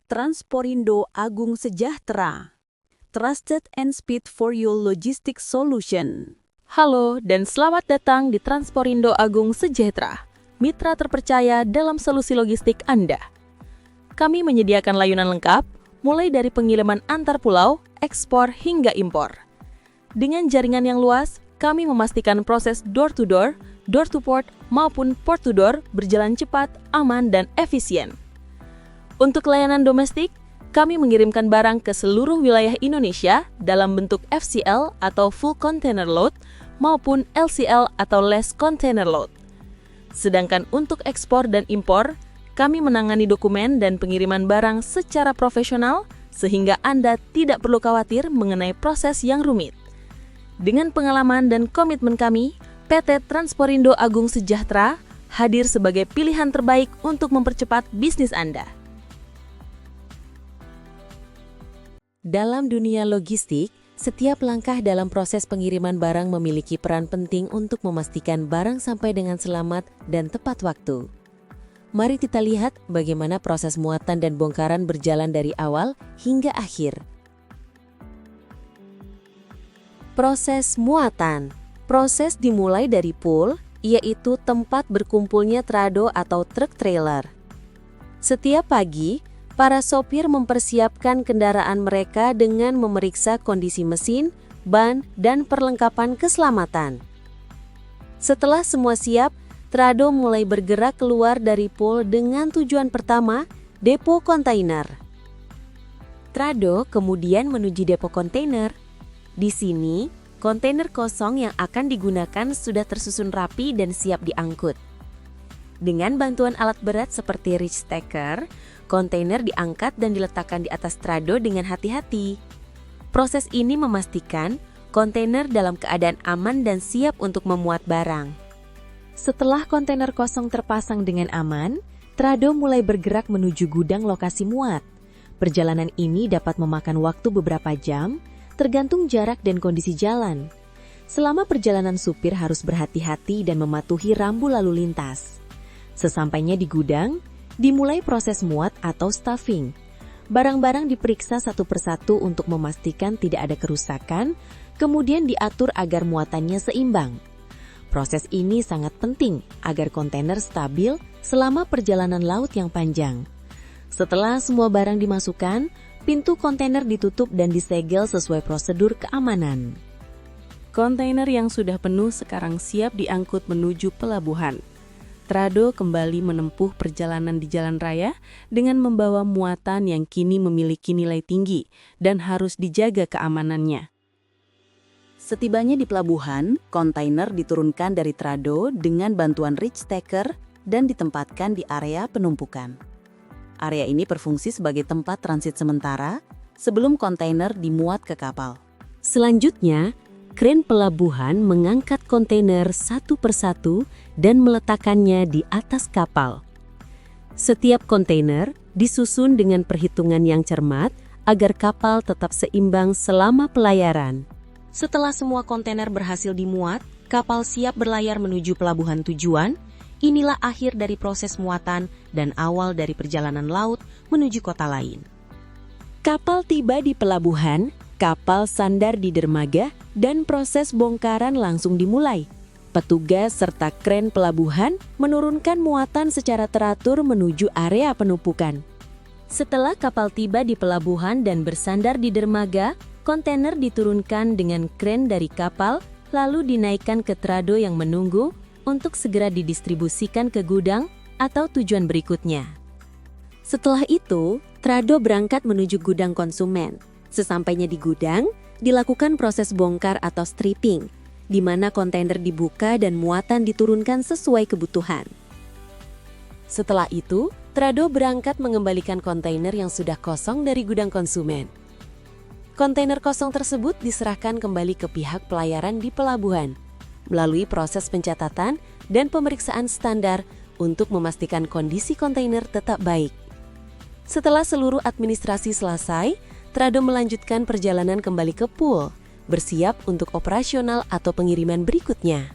Transporindo Agung Sejahtera. Trusted and speed for your logistics solution. Halo dan selamat datang di Transporindo Agung Sejahtera, mitra terpercaya dalam solusi logistik Anda. Kami menyediakan layanan lengkap, mulai dari pengiriman antar pulau, ekspor hingga impor. Dengan jaringan yang luas, kami memastikan proses door-to-door, door-to-port maupun port-to-door berjalan cepat, aman, dan efisien. Untuk layanan domestik, kami mengirimkan barang ke seluruh wilayah Indonesia dalam bentuk FCL atau Full Container Load maupun LCL atau Less Container Load. Sedangkan untuk ekspor dan impor, kami menangani dokumen dan pengiriman barang secara profesional sehingga Anda tidak perlu khawatir mengenai proses yang rumit. Dengan pengalaman dan komitmen kami, PT Transporindo Agung Sejahtera hadir sebagai pilihan terbaik untuk mempercepat bisnis Anda. Dalam dunia logistik, setiap langkah dalam proses pengiriman barang memiliki peran penting untuk memastikan barang sampai dengan selamat dan tepat waktu. Mari kita lihat bagaimana proses muatan dan bongkaran berjalan dari awal hingga akhir. Proses muatan. Proses dimulai dari pool, yaitu tempat berkumpulnya trado atau truk trailer. Setiap pagi, para sopir mempersiapkan kendaraan mereka dengan memeriksa kondisi mesin, ban, dan perlengkapan keselamatan. Setelah semua siap, trado mulai bergerak keluar dari pool dengan tujuan pertama, depo kontainer. Trado kemudian menuju depo kontainer. Di sini, kontainer kosong yang akan digunakan sudah tersusun rapi dan siap diangkut. Dengan bantuan alat berat seperti reach stacker, kontainer diangkat dan diletakkan di atas trado dengan hati-hati. Proses ini memastikan kontainer dalam keadaan aman dan siap untuk memuat barang. Setelah kontainer kosong terpasang dengan aman, trado mulai bergerak menuju gudang lokasi muat. Perjalanan ini dapat memakan waktu beberapa jam, tergantung jarak dan kondisi jalan. Selama perjalanan, supir harus berhati-hati dan mematuhi rambu lalu lintas. Sesampainya di gudang, dimulai proses muat atau stuffing. Barang-barang diperiksa satu persatu untuk memastikan tidak ada kerusakan, kemudian diatur agar muatannya seimbang. Proses ini sangat penting agar kontainer stabil selama perjalanan laut yang panjang. Setelah semua barang dimasukkan, pintu kontainer ditutup dan disegel sesuai prosedur keamanan. Kontainer yang sudah penuh sekarang siap diangkut menuju pelabuhan. Trado kembali menempuh perjalanan di jalan raya dengan membawa muatan yang kini memiliki nilai tinggi dan harus dijaga keamanannya. Setibanya di pelabuhan, kontainer diturunkan dari trado dengan bantuan reach stacker dan ditempatkan di area penumpukan. Area ini berfungsi sebagai tempat transit sementara sebelum kontainer dimuat ke kapal. Selanjutnya, kren pelabuhan mengangkat kontainer satu persatu dan meletakkannya di atas kapal. Setiap kontainer disusun dengan perhitungan yang cermat agar kapal tetap seimbang selama pelayaran. Setelah semua kontainer berhasil dimuat, kapal siap berlayar menuju pelabuhan tujuan. Inilah akhir dari proses muatan dan awal dari perjalanan laut menuju kota lain. Kapal tiba di pelabuhan, kapal sandar di dermaga, dan proses bongkaran langsung dimulai. Petugas serta kren pelabuhan menurunkan muatan secara teratur menuju area penumpukan. Setelah kapal tiba di pelabuhan dan bersandar di dermaga, kontainer diturunkan dengan kren dari kapal, lalu dinaikkan ke trado yang menunggu untuk segera didistribusikan ke gudang atau tujuan berikutnya. Setelah itu, trado berangkat menuju gudang konsumen. Sesampainya di gudang, dilakukan proses bongkar atau stripping, di mana kontainer dibuka dan muatan diturunkan sesuai kebutuhan. Setelah itu, trado berangkat mengembalikan kontainer yang sudah kosong dari gudang konsumen. Kontainer kosong tersebut diserahkan kembali ke pihak pelayaran di pelabuhan, melalui proses pencatatan dan pemeriksaan standar untuk memastikan kondisi kontainer tetap baik. Setelah seluruh administrasi selesai, trado melanjutkan perjalanan kembali ke pool, bersiap untuk operasional atau pengiriman berikutnya.